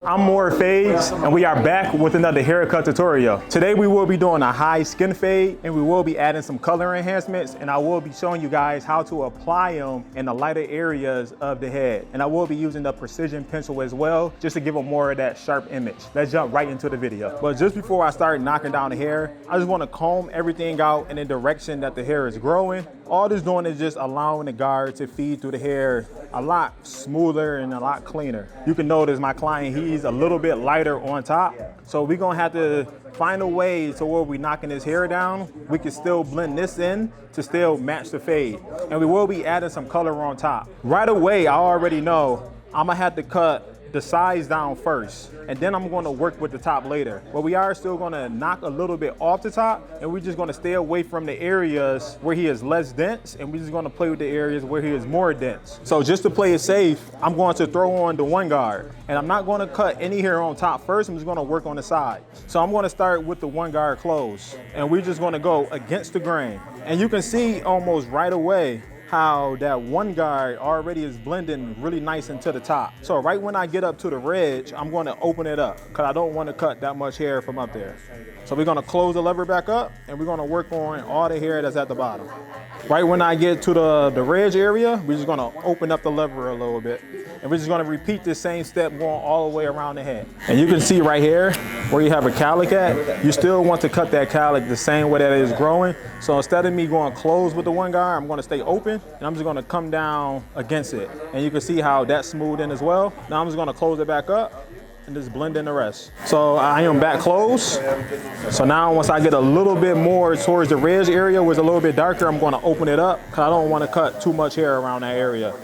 I'm More Fades, and we are back with another haircut tutorial. Today we will be doing a high skin fade, and we will be adding some color enhancements, and I will be showing you guys how to apply them in the lighter areas of the head. And I will be using the precision pencil as well, just to give them more of that sharp image. Let's jump right into the video. But just before I start knocking down the hair, I just want to comb everything out in the direction that the hair is growing. All this doing is just allowing the guard to feed through the hair a lot smoother and a lot cleaner. You can notice my client, he's a little bit lighter on top. So we're gonna have to find a way to where we're knocking his hair down. We can still blend this in to still match the fade. And we will be adding some color on top. Right away, I already know I'm gonna have to cut the sides down first, and then I'm going to work with the top later. But we are still going to knock a little bit off the top, and we're just going to stay away from the areas where he is less dense, and we're just going to play with the areas where he is more dense. So just to play it safe, I'm going to throw on the one guard, and I'm not going to cut any hair on top first. I'm just going to work on the side. So I'm going to start with the one guard closed, and we're just going to go against the grain. And you can see almost right away how that one guard already is blending really nice into the top. So right when I get up to the ridge, I'm going to open it up because I don't want to cut that much hair from up there. So we're going to close the lever back up, and we're going to work on all the hair that's at the bottom. Right when I get to the ridge area, we're just going to open up the lever a little bit, and we're just going to repeat the same step going all the way around the head. And you can see right here where you have a cowlick at, you still want to cut that cowlick the same way that it is growing. So instead of me going close with the one guard, I'm going to stay open, and I'm just going to come down against it. And you can see how that's smoothed in as well. Now I'm just going to close it back up and just blend in the rest. So I am back close. So now once I get a little bit more towards the ridge area where it's a little bit darker, I'm going to open it up because I don't want to cut too much hair around that area.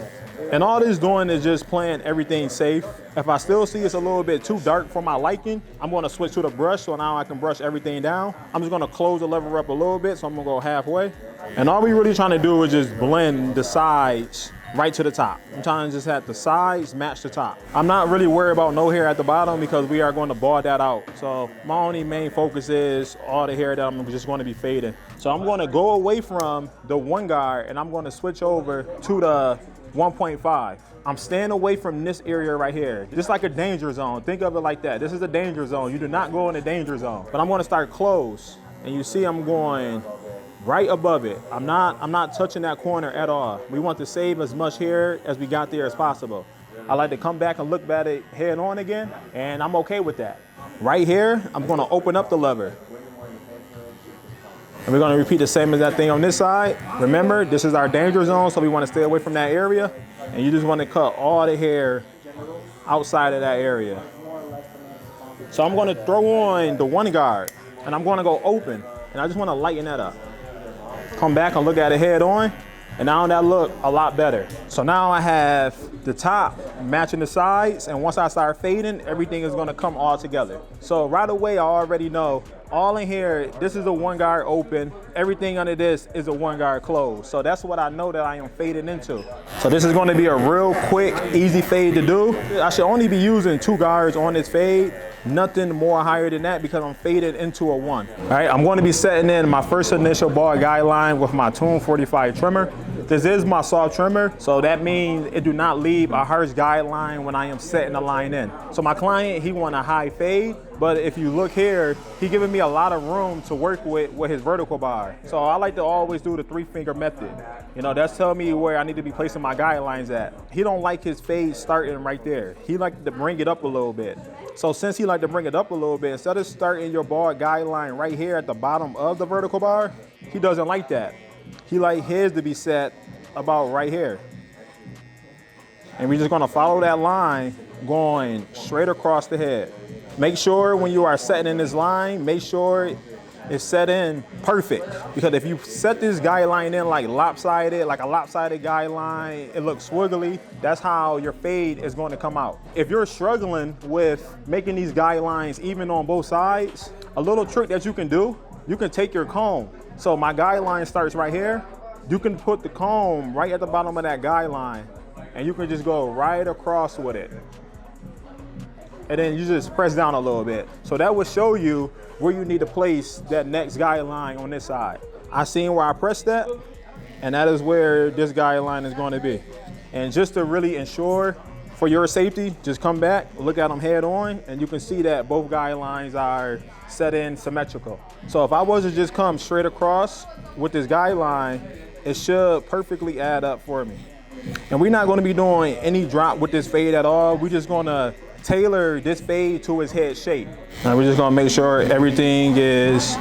And all this doing is just playing everything safe. If I still see it's a little bit too dark for my liking, I'm going to switch to the brush so now I can brush everything down. I'm just going to close the lever up a little bit, so I'm going to go halfway. And all we really trying to do is just blend the sides right to the top. I'm trying to just have the sides match the top. I'm not really worried about no hair at the bottom because we are going to ball that out. So my only main focus is all the hair that I'm just going to be fading. So I'm going to go away from the one guard, and I'm going to switch over to the 1.5. I'm staying away from this area right here, just like a danger zone. Think of it like that. This is a danger zone. You do not go in the danger zone. But I'm going to start close, and you see I'm going right above it. I'm not touching that corner at all. We want to save as much hair as we got there as possible. I like to come back and look at it head on again, and I'm okay with that. Right here, I'm going to open up the lever. And we're going to repeat the same as that thing on this side. Remember, this is our danger zone, so we want to stay away from that area. And you just want to cut all the hair outside of that area. So I'm going to throw on the one guard, and I'm going to go open. And I just want to lighten that up. Come back and look at it head on, and now that look a lot better. So now I have the top matching the sides, and once I start fading, everything is going to come all together. So right away, I already know all in here, this is a one guard open. Everything under this is a one guard closed. So that's what I know that I am fading into. So this is going to be a real quick, easy fade to do. I should only be using 2 guards on this fade. Nothing more higher than that because I'm faded into a 1. All right, I'm going to be setting in my first initial bald guideline with my Tomb45 trimmer. This is my soft trimmer, so that means it do not leave a harsh guideline when I am setting the line in. So my client, he want a high fade, but if you look here, he giving me a lot of room to work with his vertical bar. So I like to always do the 3-finger method. You know, that's telling me where I need to be placing my guidelines at. He don't like his fade starting right there. He like to bring it up a little bit. So since he like to bring it up a little bit, instead of starting your bald guideline right here at the bottom of the vertical bar, he doesn't like that. He like his to be set about right here. And we're just gonna follow that line going straight across the head. Make sure when you are setting in this line, make sure it's set in perfect. Because if you set this guideline in like lopsided, like a lopsided guideline, it looks swiggly, that's how your fade is going to come out. If you're struggling with making these guidelines even on both sides, a little trick that you can do, you can take your comb. So my guideline starts right here. You can put the comb right at the bottom of that guideline, and you can just go right across with it. And then you just press down a little bit. So that will show you where you need to place that next guideline on this side. I seen where I pressed that, and that is where this guideline is going to be. And just to really ensure for your safety, just come back, look at them head on, and you can see that both guidelines are set in symmetrical. So if I was to just come straight across with this guideline, it should perfectly add up for me. And we're not gonna be doing any drop with this fade at all. We're just gonna tailor this fade to his head shape. Now we're just gonna make sure everything is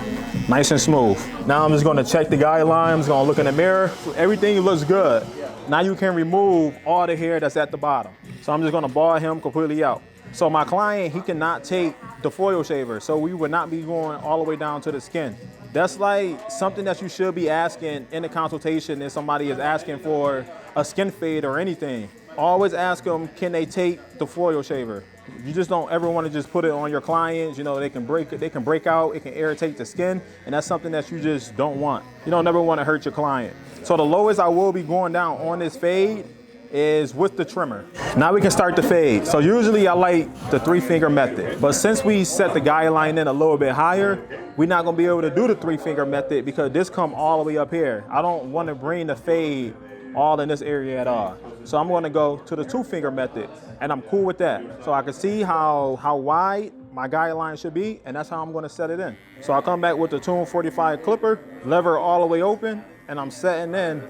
nice and smooth. Now I'm just gonna check the guideline. I'm just gonna look in the mirror. Everything looks good. Now you can remove all the hair that's at the bottom. So I'm just gonna bar him completely out. So my client, he cannot take the foil shaver, so we would not be going all the way down to the skin. That's like something that you should be asking in a consultation if somebody is asking for a skin fade or anything. Always ask them, can they take the foil shaver? You just don't ever want to just put it on your clients. You know, they can break out, it can irritate the skin, and that's something that you just don't want. You don't never want to hurt your client. So the lowest I will be going down on this fade is with the trimmer. Now we can start the fade. So usually I like the 3-finger method, but since we set the guideline in a little bit higher, we're not gonna be able to do the 3-finger method because this come all the way up here. I don't want to bring the fade all in this area at all. So I'm gonna go to the 2-finger method, and I'm cool with that. So I can see how wide my guideline should be, and that's how I'm gonna set it in. So I come back with the Tomb45 clipper, lever all the way open, and I'm setting in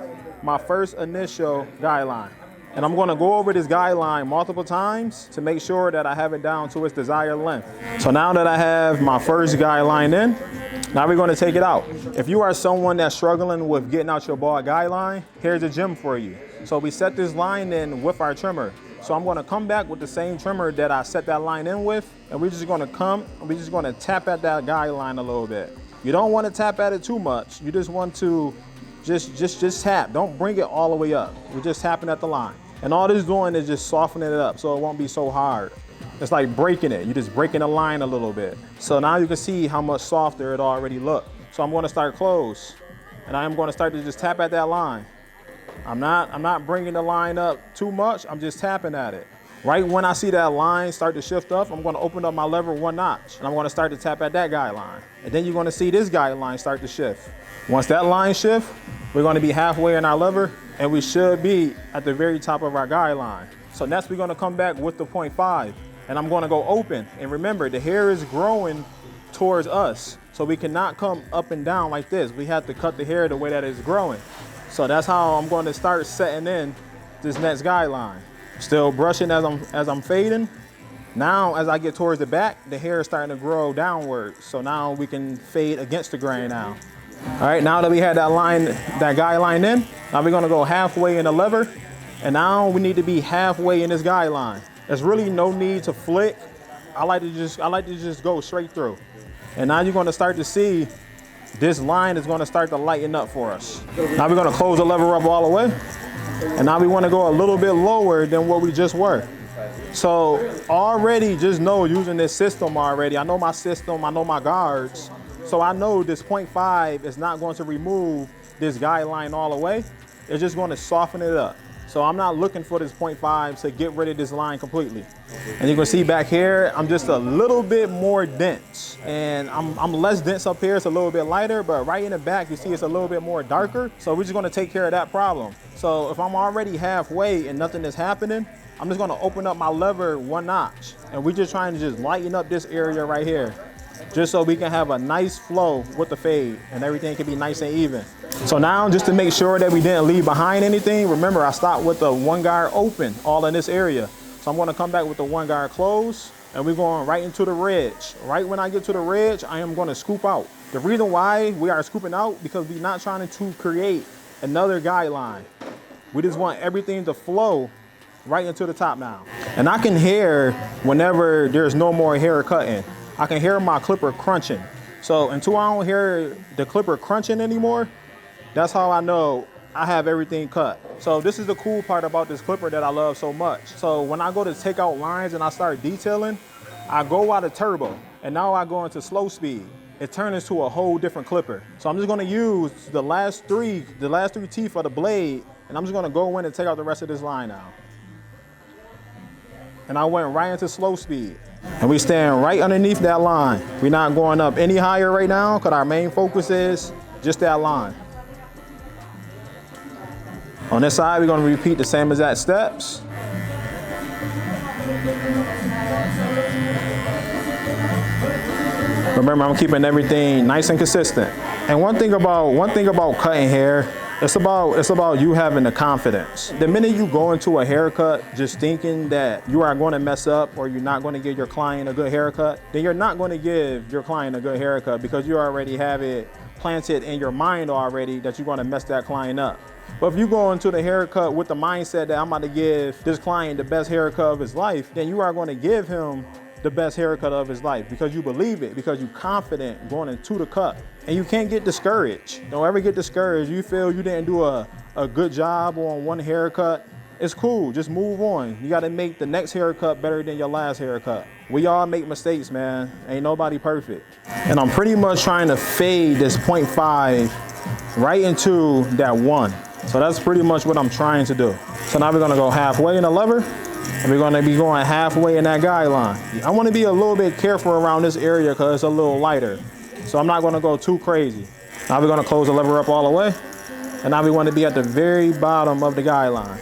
my first initial guideline. And I'm gonna go over this guideline multiple times to make sure that I have it down to its desired length. So now that I have my first guideline in, now we're gonna take it out. If you are someone that's struggling with getting out your bald guideline, here's a gem for you. So we set this line in with our trimmer. So I'm gonna come back with the same trimmer that I set that line in with, and we're just gonna tap at that guideline a little bit. You don't wanna tap at it too much. You just want to just tap. Don't bring it all the way up. We're just tapping at the line. And all this doing is just softening it up so it won't be so hard. It's like breaking it. You're just breaking the line a little bit. So now you can see how much softer it already looked. So I'm gonna start close, and I am gonna start to just tap at that line. I'm not bringing the line up too much. I'm just tapping at it. Right when I see that line start to shift up, I'm gonna open up my lever 1 notch, and I'm gonna start to tap at that guideline. And then you're gonna see this guideline start to shift. Once that line shifts, we're gonna be halfway in our lever, and we should be at the very top of our guideline. So next we're gonna come back with the 0.5, and I'm gonna go open. And remember, the hair is growing towards us, so we cannot come up and down like this. We have to cut the hair the way that it's growing. So that's how I'm going to start setting in this next guideline. Still brushing as I'm fading. Now, as I get towards the back, the hair is starting to grow downward. So now we can fade against the grain now. All right, now that we had that guideline in, now we're gonna go halfway in the lever, and now we need to be halfway in this guideline. There's really no need to flick. I like to just go straight through. And now you're gonna start to see this line is gonna start to lighten up for us. Now we're gonna close the lever up all the way, and now we wanna go a little bit lower than what we just were. So already just know using this system already, I know my system, I know my guards, so I know this 0.5 is not going to remove this guideline all the way. It's just going to soften it up. So I'm not looking for this 0.5 to get rid of this line completely. And you can see back here, I'm just a little bit more dense. And I'm less dense up here, it's a little bit lighter, but right in the back, you see it's a little bit more darker. So we're just gonna take care of that problem. So if I'm already halfway and nothing is happening, I'm just gonna open up my lever 1 notch. And we're just trying to just lighten up this area right here, just so we can have a nice flow with the fade and everything can be nice and even. So now, just to make sure that we didn't leave behind anything, remember I stopped with the 1 guard open all in this area. So I'm gonna come back with the 1 guard closed, and we're going right into the ridge. Right when I get to the ridge, I am gonna scoop out. The reason why we are scooping out, because we're not trying to create another guideline. We just want everything to flow right into the top now. And I can hear whenever there's no more hair cutting, I can hear my clipper crunching. So until I don't hear the clipper crunching anymore, that's how I know I have everything cut. So this is the cool part about this clipper that I love so much. So when I go to take out lines and I start detailing, I go out of turbo, and now I go into slow speed. It turns into a whole different clipper. So I'm just gonna use the last three teeth of the blade, and I'm just gonna go in and take out the rest of this line now. And I went right into slow speed. And we stand right underneath that line. We're not going up any higher right now, because our main focus is just that line. On this side, we're gonna repeat the same exact steps. Remember, I'm keeping everything nice and consistent. And one thing about cutting hair, it's about you having the confidence. The minute you go into a haircut just thinking that you are going to mess up or you're not going to give your client a good haircut, then you're not going to give your client a good haircut because you already have it planted in your mind already that you're going to mess that client up. But if you go into the haircut with the mindset that I'm about to give this client the best haircut of his life, then you are going to give him the best haircut of his life because you believe it, because you're confident going into the cut. And you can't get discouraged. Don't ever get discouraged. You feel you didn't do a good job on one haircut, it's cool, just move on. You gotta make the next haircut better than your last haircut. We all make mistakes, man. Ain't nobody perfect. And I'm pretty much trying to fade this 0.5 right into that 1. So that's pretty much what I'm trying to do. So now we're gonna go halfway in the lever, and we're gonna be going halfway in that guideline. I wanna be a little bit careful around this area because it's a little lighter. So I'm not gonna go too crazy. Now we're gonna close the lever up all the way, and now we wanna be at the very bottom of the guideline.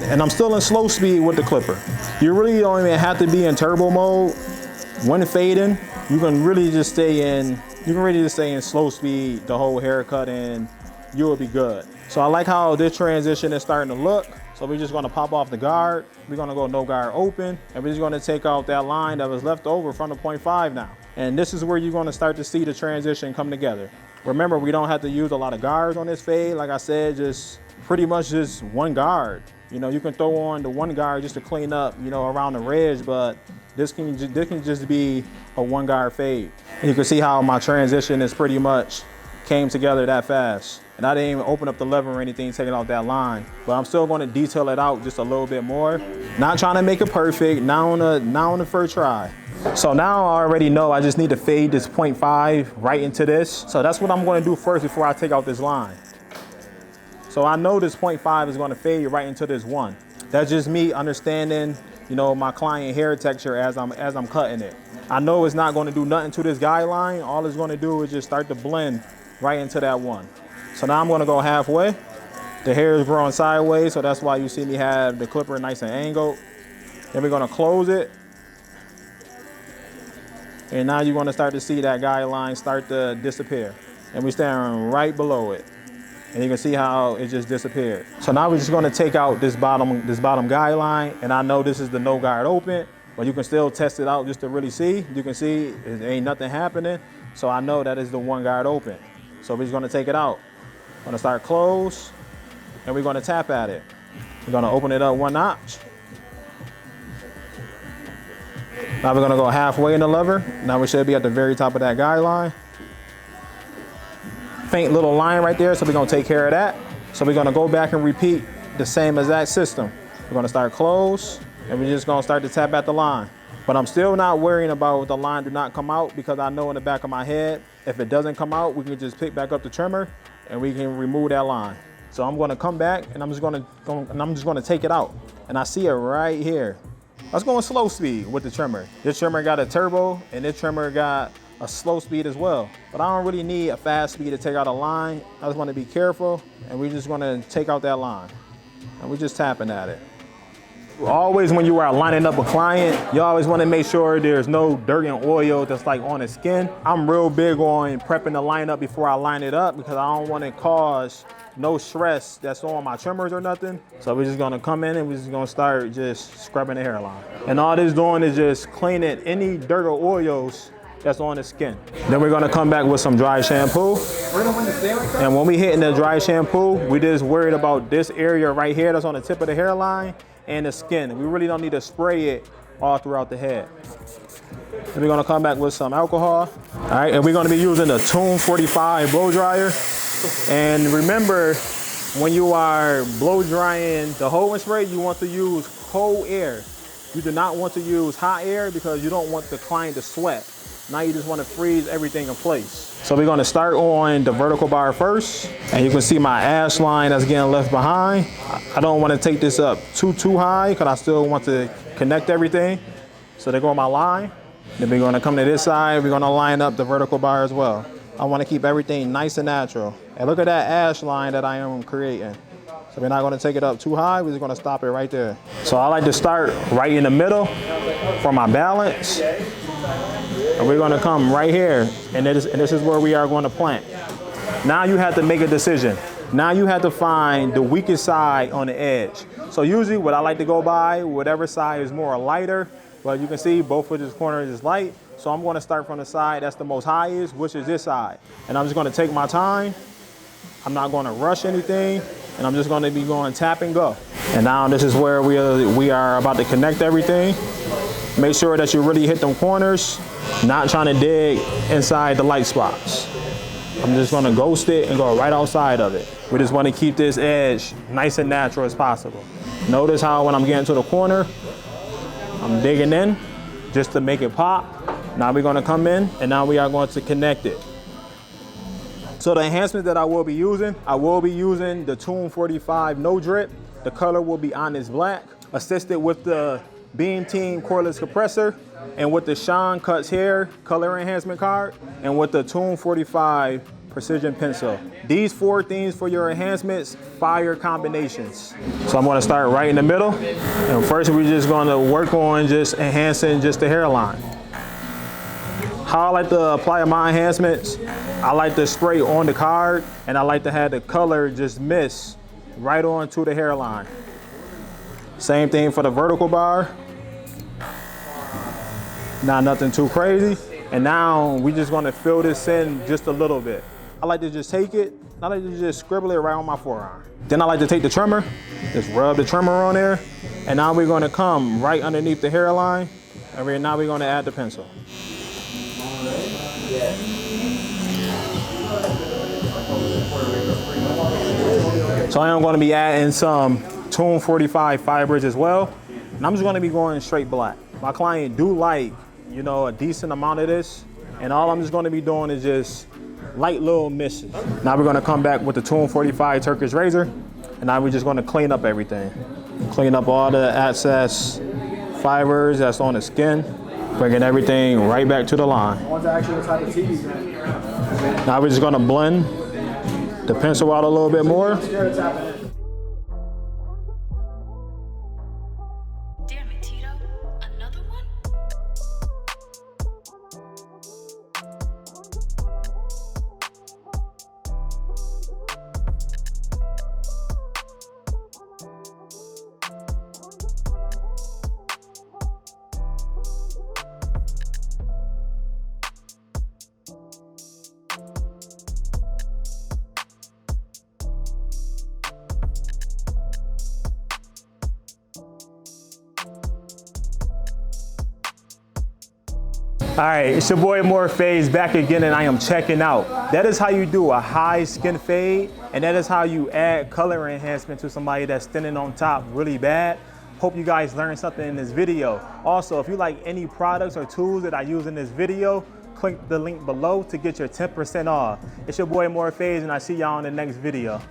And I'm still in slow speed with the clipper. You really don't even have to be in turbo mode. When fading, you can really just stay in slow speed the whole haircut and you will be good. So I like how this transition is starting to look. So we're just gonna pop off the guard. We're gonna go no guard open, and we're just gonna take out that line that was left over from the 0.5 now. And this is where you're gonna start to see the transition come together. Remember, we don't have to use a lot of guards on this fade. Like I said, just pretty much just one guard. You know, you can throw on the one guard just to clean up, you know, around the ridge, but this can just be a one guard fade. And you can see how my transition is pretty much came together that fast. And I didn't even open up the lever or anything, taking out that line. But I'm still gonna detail it out just a little bit more. Not trying to make it perfect, not on the first try. So now I already know I just need to fade this 0.5 right into this. So that's what I'm gonna do first before I take out this line. So I know this 0.5 is gonna fade right into this 1. That's just me understanding, you know, my client hair texture as I'm cutting it. I know it's not gonna do nothing to this guideline. All it's gonna do is just start to blend right into that 1. So now I'm gonna go halfway. The hair is growing sideways, so that's why you see me have the clipper nice and angled. Then we're gonna close it. And now you're gonna start to see that guideline start to disappear. And we're staring right below it. And you can see how it just disappeared. So now we're just gonna take out this bottom guideline, and I know this is the no guard open, but you can still test it out just to really see. You can see it ain't nothing happening, so I know that is the 1 guard open. So we're just gonna take it out. Gonna start close, and we're gonna tap at it. We're gonna open it up 1 notch. Now we're gonna go halfway in the lever. Now we should be at the very top of that guideline. Faint little line right there, so we're gonna take care of that. So we're gonna go back and repeat the same exact system. We're gonna start close, and we're just gonna start to tap at the line. But I'm still not worrying about the line do not come out, because I know in the back of my head, if it doesn't come out, we can just pick back up the trimmer and we can remove that line. So I'm gonna come back and I'm just gonna take it out. And I see it right here. Let's go in slow speed with the trimmer. This trimmer got a turbo, and this trimmer got a slow speed as well. But I don't really need a fast speed to take out a line. I just wanna be careful, and we're just gonna take out that line. And we're just tapping at it. Always when you are lining up a client, you always wanna make sure there's no dirt and oil that's like on the skin. I'm real big on prepping the line up before I line it up, because I don't wanna cause no stress that's on my trimmers or nothing. So we're just gonna come in and we're just gonna start just scrubbing the hairline. And all this doing is just cleaning any dirt or oils that's on the skin. Then we're gonna come back with some dry shampoo. And when we hitting the dry shampoo, we just worried about this area right here that's on the tip of the hairline and the skin. We really don't need to spray it all throughout the head. Then we're gonna come back with some alcohol. All right, and we're gonna be using the Tomb45 blow dryer. And remember, when you are blow drying the whole spray, you want to use cold air. You do not want to use hot air because you don't want the client to sweat. Now you just want to freeze everything in place. So we're gonna start on the vertical bar first, and you can see my ash line that's getting left behind. I don't want to take this up too high because I still want to connect everything. So there go my line. Then we're gonna come to this side, we're gonna line up the vertical bar as well. I want to keep everything nice and natural. And look at that ash line that I am creating. So we're not gonna take it up too high, we're just gonna stop it right there. So I like to start right in the middle for my balance. And we're gonna come right here, and this is where we are gonna plant. Now you have to make a decision. Now you have to find the weakest side on the edge. So usually what I like to go by, whatever side is more lighter, but you can see both of these corners is light. So I'm gonna start from the side that's the most highest, which is this side. And I'm just gonna take my time. I'm not gonna rush anything, and I'm just gonna be going tap and go. And now this is where we are about to connect everything. Make sure that you really hit them corners, not trying to dig inside the light spots. I'm just gonna ghost it and go right outside of it. We just wanna keep this edge nice and natural as possible. Notice how when I'm getting to the corner, I'm digging in just to make it pop. Now we're gonna come in, and now we are going to connect it. So the enhancements that I will be using the Tomb45 No Drip. The color will be Honest Black, assisted with the Beam Team Cordless Compressor, and with the Sean Cuts Hair Color Enhancement card, and with the Tomb45 Precision Pencil. These 4 things for your enhancements, fire combinations. So I'm gonna start right in the middle, and first we're just gonna work on just enhancing just the hairline. How I like to apply my enhancements, I like to spray on the card, and I like to have the color just mist right onto the hairline. Same thing for the vertical bar. Not nothing too crazy. And now we just gonna fill this in just a little bit. I like to just take it, I like to just scribble it right on my forearm. Then I like to take the trimmer, just rub the trimmer on there, and now we're gonna come right underneath the hairline, and now we're gonna add the pencil. So I am going to be adding some Tomb45 fibers as well, and I'm just going to be going straight black. My client do like, you know, a decent amount of this, and all I'm just going to be doing is just light little misses. Now we're going to come back with the Tomb45 Turkish razor, and now we're just going to clean up everything. Clean up all the excess fibers that's on the skin, bringing everything right back to the line. Now we're just going to blend the pencil out a little bit more. Damn it, Tito. Another one? All right, it's your boy Morphe's back again, and I am checking out. That is how you do a high skin fade, and that is how you add color enhancement to somebody that's thinning on top really bad. Hope you guys learned something in this video. Also, if you like any products or tools that I use in this video, click the link below to get your 10% off. It's your boy Morphe's, and I see y'all in the next video.